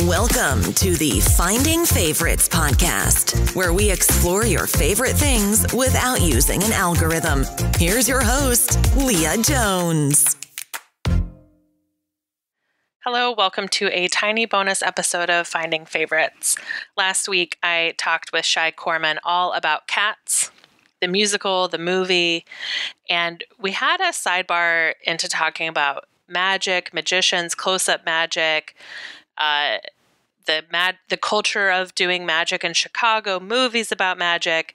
Welcome to the Finding Favorites podcast, where we explore your favorite things without using an algorithm. Here's your host, Leah Jones. Hello, welcome to a tiny bonus episode of Finding Favorites. Last week, I talked with Shai Corman all about Cats, the musical, the movie, and we had a sidebar into talking about magic, magicians, close-up magic, the culture of doing magic in Chicago, movies about magic.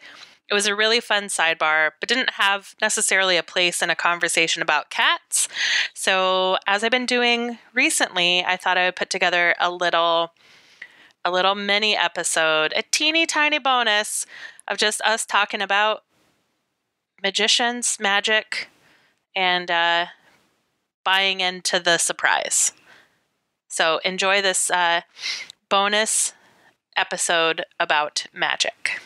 It was a really fun sidebar, but didn't have necessarily a place in a conversation about cats. So as I've been doing recently, I thought I would put together a little mini episode, a teeny tiny bonus of just us talking about magicians, magic, and buying into the surprise. So enjoy this bonus episode about magic.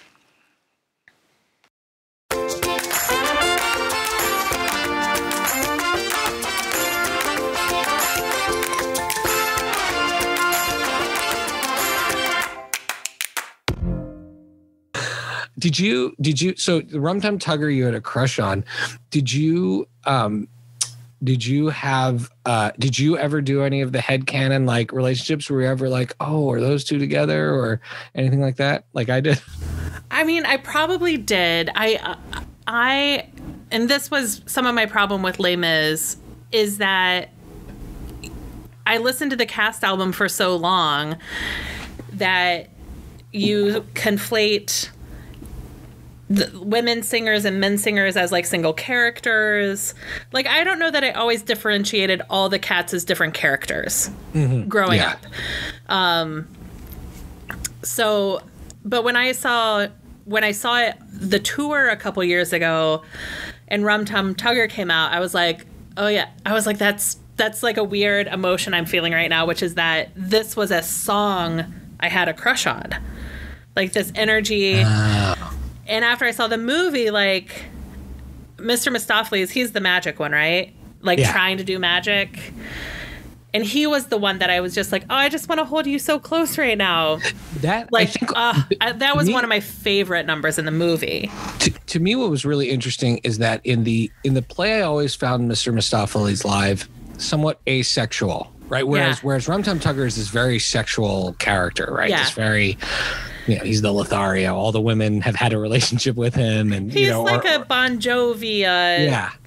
Did you, so the Rum-Tum Tugger you had a crush on, did you ever do any of the headcanon like relationships? Were you ever like, oh, are those two together or anything like that? Like I did. I mean, I probably did. And this was some of my problem with Les Mis, is that I listened to the cast album for so long that you conflate the women singers and men singers as like single characters. Like, I don't know that I always differentiated all the cats as different characters growing up. But when I saw it, the tour a couple years ago and Rum-Tum Tugger came out, I was like, oh yeah. I was like, that's like a weird emotion I'm feeling right now, which is that this was a song I had a crush on. Like this energy. And after I saw the movie, like, Mr. Mistopheles, he's the magic one, right? Like, trying to do magic. And he was the one that I was just like, oh, I just want to hold you so close right now. That, like, I think, that was one of my favorite numbers in the movie. To me, what was really interesting is that in the play, I always found Mr. Mistopheles live somewhat asexual, right? Whereas Rum-Tum Tugger is this very sexual character, right? Yeah. This very... he's the Lothario. All the women have had a relationship with him, and he's like a Bon Jovi.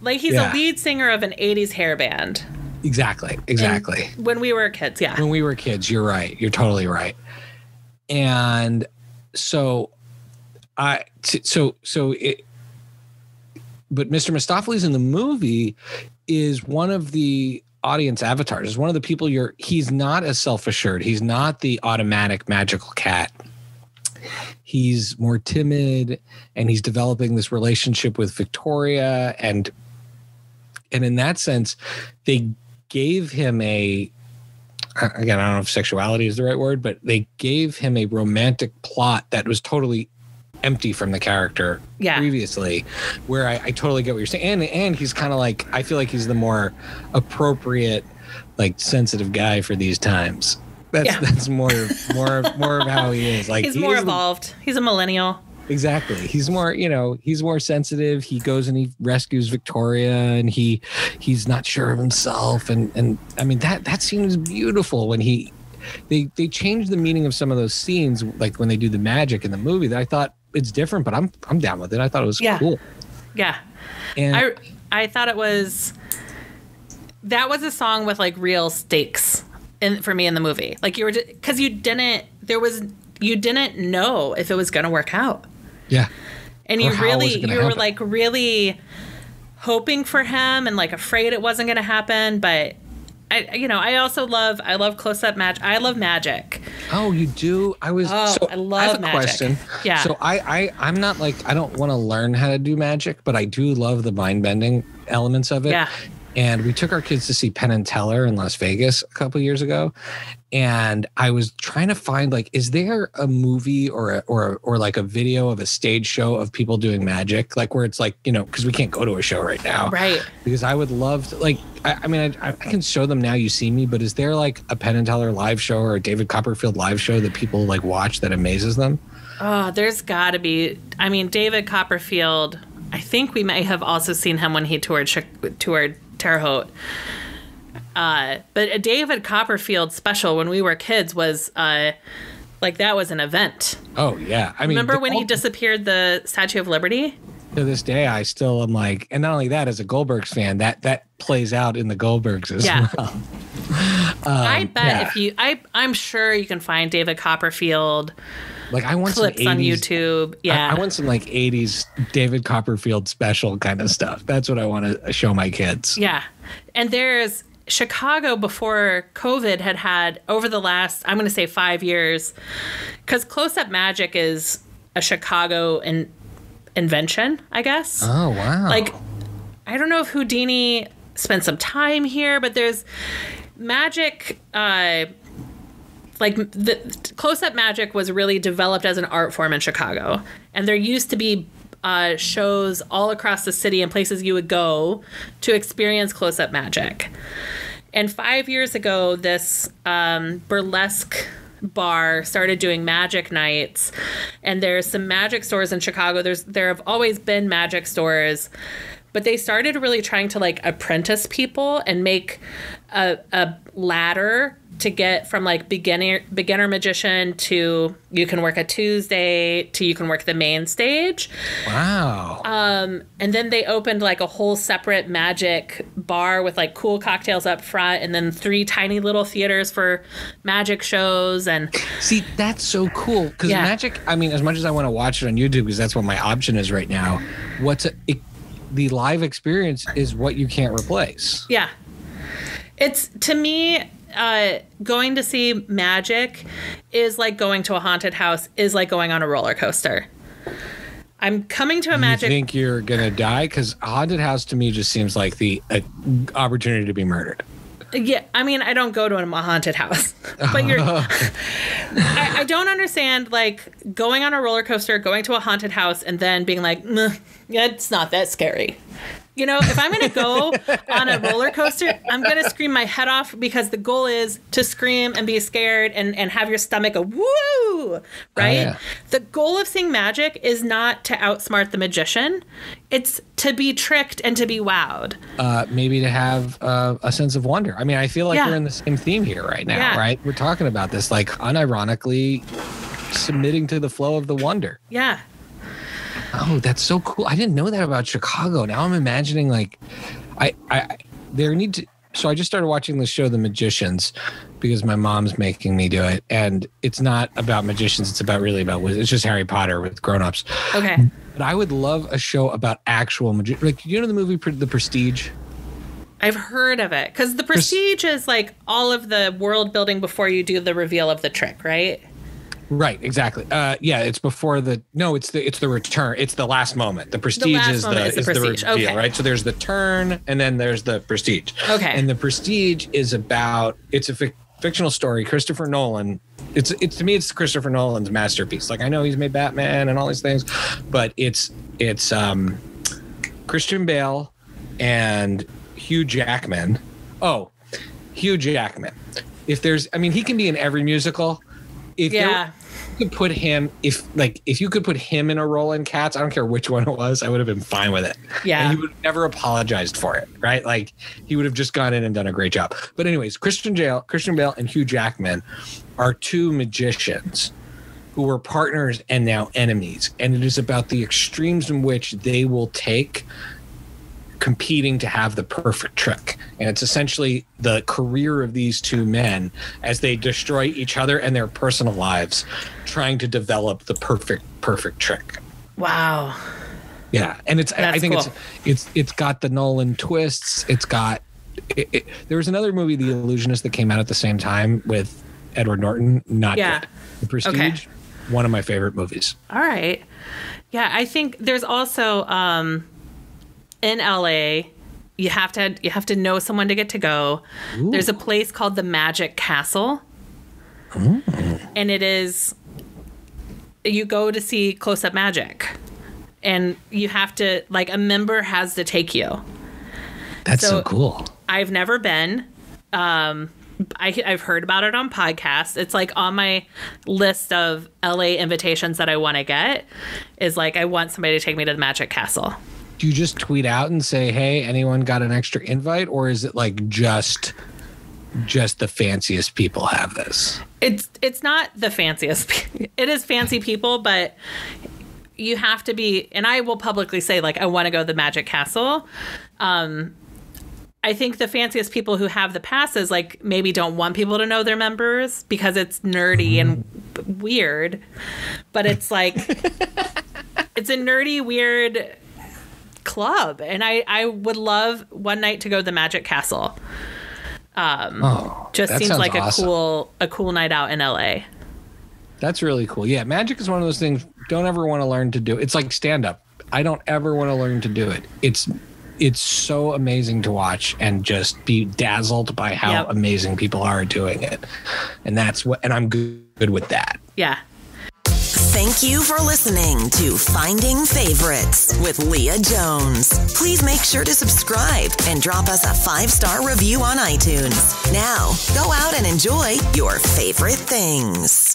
Like he's a lead singer of an '80s hair band. Exactly. And when we were kids, When we were kids, you're right. You're totally right. And so, but Mr. Mistopheles in the movie is one of the audience avatars. Is one of the people he's not as self-assured. He's not the automatic magical cat. He's more timid, and he's developing this relationship with Victoria, and in that sense, they gave him again, I don't know if sexuality is the right word, but they gave him a romantic plot that was totally empty from the character previously, where I totally get what you're saying. And he's kind of like, I feel like he's the more appropriate, like sensitive guy for these times. That's more of how he is. Like he's more evolved. He's a millennial. Exactly. He's more, he's more sensitive. He goes and he rescues Victoria, and he's not sure of himself. And I mean, that scene is beautiful when they changed the meaning of some of those scenes, like when they do the magic in the movie, that I thought it's different, but I'm down with it. I thought it was cool. Yeah. And I thought that was a song with like real stakes for me in the movie. Like because you didn't know if it was going to work out. Yeah. And you were like really hoping for him and like afraid it wasn't going to happen. But I love close-up magic. I love magic. Oh, you do? I love I have a magic. question. Yeah. So I'm not like, I don't want to learn how to do magic, but I do love the mind bending elements of it. Yeah. And we took our kids to see Penn and Teller in Las Vegas a couple years ago. And I was trying to find, like, is there a movie or like a video of a stage show of people doing magic, like where it's like, you know, because we can't go to a show right now, right? Because I would love to, like, I mean, I can show them Now You See Me, but is there like a Penn and Teller live show or a David Copperfield live show that people like watch that amazes them? Oh, there's got to be. I mean, David Copperfield. I think we may have also seen him when he toured Terre Haute. But a David Copperfield special when we were kids was like, that was an event. Oh yeah, I mean, remember when he disappeared the Statue of Liberty? To this day, I still am like, and not only that, as a Goldbergs fan, that plays out in the Goldbergs as well. I bet I'm sure you can find David Copperfield. Like, I want clips some 80s, on YouTube. Yeah, I want some like 80s David Copperfield special kind of stuff. That's what I want to show my kids. Yeah, and there's Chicago before COVID had over the last, I'm going to say 5 years, because close-up magic is a Chicago invention, I guess. Oh, wow. Like, I don't know if Houdini spent some time here, but there's magic, like the close-up magic was really developed as an art form in Chicago. And there used to be shows all across the city and places you would go to experience close-up magic. And 5 years ago, this burlesque bar started doing magic nights, and there's some magic stores in Chicago. There have always been magic stores, but they started really trying to like apprentice people and make a ladder to get from like beginner magician to you can work a Tuesday to you can work the main stage. Wow. And then they opened like a whole separate magic bar with like cool cocktails up front, and then 3 tiny little theaters for magic shows. And see, that's so cool because magic, I mean, as much as I want to watch it on YouTube because that's what my option is right now, the live experience is what you can't replace. Yeah. It's, to me, going to see magic is like going to a haunted house, is like going on a roller coaster. I'm coming to a magic. You think you're going to die? Because a haunted house to me just seems like the opportunity to be murdered. Yeah, I mean, I don't go to a haunted house, but I don't understand, like, going on a roller coaster, going to a haunted house, and then being like, it's not that scary. You know, if I'm going to go on a roller coaster, I'm going to scream my head off because the goal is to scream and be scared and have your stomach go, woo, right? Yeah. The goal of seeing magic is not to outsmart the magician. It's to be tricked and to be wowed. Maybe to have a sense of wonder. I mean, I feel like we're in the same theme here right now, right? We're talking about this, like, unironically submitting to the flow of the wonder. Yeah. Oh, that's so cool. I didn't know that about Chicago. Now I'm imagining like so I just started watching the show The Magicians because my mom's making me do it. And it's not about magicians. It's it's just Harry Potter with grownups. Okay. But I would love a show about actual magic. Like, you know the movie The Prestige? I've heard of it. Because The Prestige is like all of the world building before you do the reveal of the trick, right? Right, exactly. It's before it's the return. It's the last moment. The Prestige is the reveal, okay. Right? So there's the turn, and then there's the Prestige. Okay. And the Prestige is it's a fictional story. Christopher Nolan. To me, it's Christopher Nolan's masterpiece. Like, I know he's made Batman and all these things, but it's Christian Bale and Hugh Jackman. Oh, Hugh Jackman. He can be in every musical. If you could put him, if you could put him in a role in Cats, I don't care which one it was, I would have been fine with it. Yeah. And he would have never apologized for it, right? Like, he would have just gone in and done a great job. But anyways, Christian Bale and Hugh Jackman are 2 magicians who were partners and now enemies. And it is about the extremes in which they will take competing to have the perfect trick. And it's essentially the career of these 2 men as they destroy each other and their personal lives trying to develop the perfect trick. Wow. Yeah. And it's got the Nolan twists. It's got there was another movie, The Illusionist, that came out at the same time with Edward Norton. Not good. The Prestige, one of my favorite movies. All right. Yeah, I think there's also in LA, you have to know someone to get to go. Ooh. There's a place called the Magic Castle. And it is, you go to see Close Up Magic, and you have to, like, a member has to take you. That's so cool. I've never been. I've heard about it on podcasts. It's like on my list of LA invitations that I want to get is like, I want somebody to take me to the Magic Castle. Do you just tweet out and say, hey, anyone got an extra invite? Or is it like just the fanciest people have this? It's not the fanciest. It is fancy people, but you have to be, and I will publicly say, like, I want to go to the Magic Castle. I think the fanciest people who have the passes, like, maybe don't want people to know they're members because it's nerdy and weird. But it's like, it's a nerdy, weird club. And I would love one night to go to the Magic Castle. Just seems like awesome. a cool night out in LA. That's really cool. Yeah, magic is one of those things don't ever want to learn to do. It's like stand-up. I don't ever want to learn to do it. It's so amazing to watch and just be dazzled by how amazing people are doing it. And I'm good with that. Yeah. Thank you for listening to Finding Favorites with Leah Jones. Please make sure to subscribe and drop us a 5-star review on iTunes. Now, go out and enjoy your favorite things.